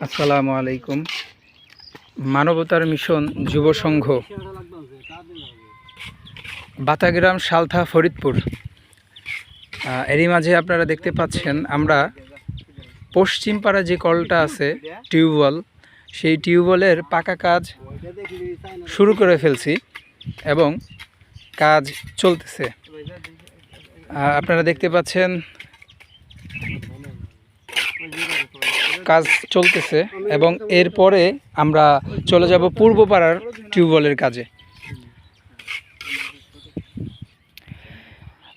আসসালামু আলাইকুম। মানবতার মিশন যুব সংঘ, বাতাগ্রাম, সালথা, ফরিদপুর। এরই মাঝে আপনারা দেখতে পাচ্ছেন আমরা পশ্চিম পাড়া যে কলটা আছে টিউবওয়েল, সেই টিউবওয়েলের পাকা কাজ শুরু করে ফেলছি এবং কাজ চলতেছে। আপনারা দেখতে পাচ্ছেন কাজ চলতেছে এবং এরপরে আমরা চলে যাব পূর্ব পাড়ার টিউবওয়েলের কাজে।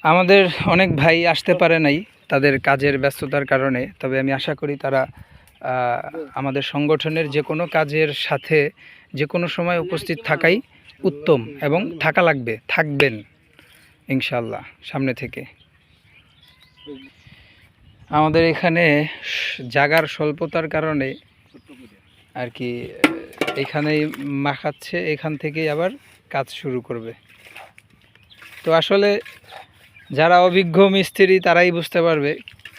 আমাদের অনেক ভাই আসতে পারে নাই তাদের কাজের ব্যস্ততার কারণে, তবে আমি আশা করি তারা আমাদের সংগঠনের যে কোনো কাজের সাথে যে কোনো সময় উপস্থিত থাকাই উত্তম এবং থাকা লাগবে, থাকবেন ইনশাল্লাহ সামনে থেকে। আমাদের এখানে জায়গার স্বল্পতার কারণে আর কি এখানেই মাখাচ্ছে, এখান থেকেই আবার কাজ শুরু করবে। তো আসলে যারা অভিজ্ঞ মিস্ত্রি তারাই বুঝতে পারবে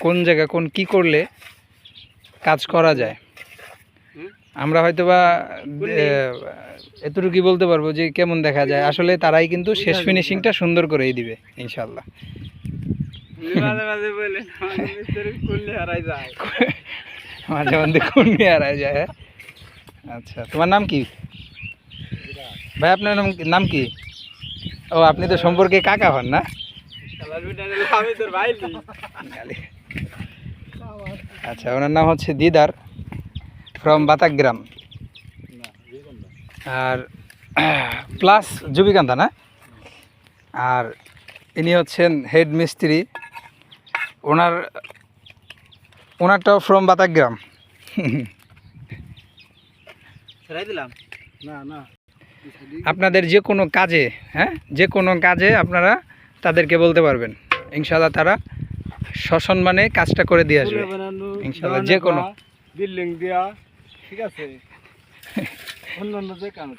কোন জায়গা কোন কি করলে কাজ করা যায়। আমরা হয়তোবা এতটুকুই বলতে পারবো যে কেমন দেখা যায়, আসলে তারাই কিন্তু শেষ ফিনিশিংটা সুন্দর করেই দিবে ইনশাল্লাহ। মাঝে মধ্যে কুন্ডি হারায় যায়। আচ্ছা, তোমার নাম কি ভাই? আপনার নাম কি? ও, আপনি তো সম্পর্কে কাকা হন না? আচ্ছা, ওনার নাম হচ্ছে দিদার ফ্রম বাতাগ্রাম, আর প্লাস জুবিকান্তা না। আর ইনি হচ্ছেন হেড মিস্ত্রি, ওনারটাও ফ্রম বাতাগ্রাম। আপনাদের যে কোনো কাজে, যে কোনো কাজে আপনারা তাদেরকে বলতে পারবেন, ইনশাআল্লাহ তারা সসম্মানে কাজটা করে দিয়ে আসবে ইনশাআল্লাহ। যে কোনো বিল্ডিং দেয়া, ঠিক আছে, অন্যান্য যে কাজ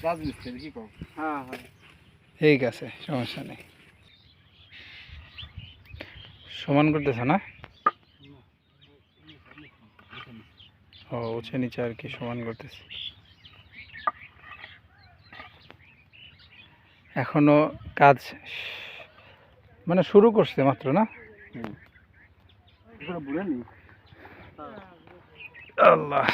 রাজমিস্ত্রি কি কম। হ্যাঁ, ঠিক আছে, সমস্যা নেই। সমান করতেছ না? ও, উঁচে নিচে আর কি সমান করতেছে। এখনো কাজ মানে শুরু করছে মাত্র না? আল্লাহ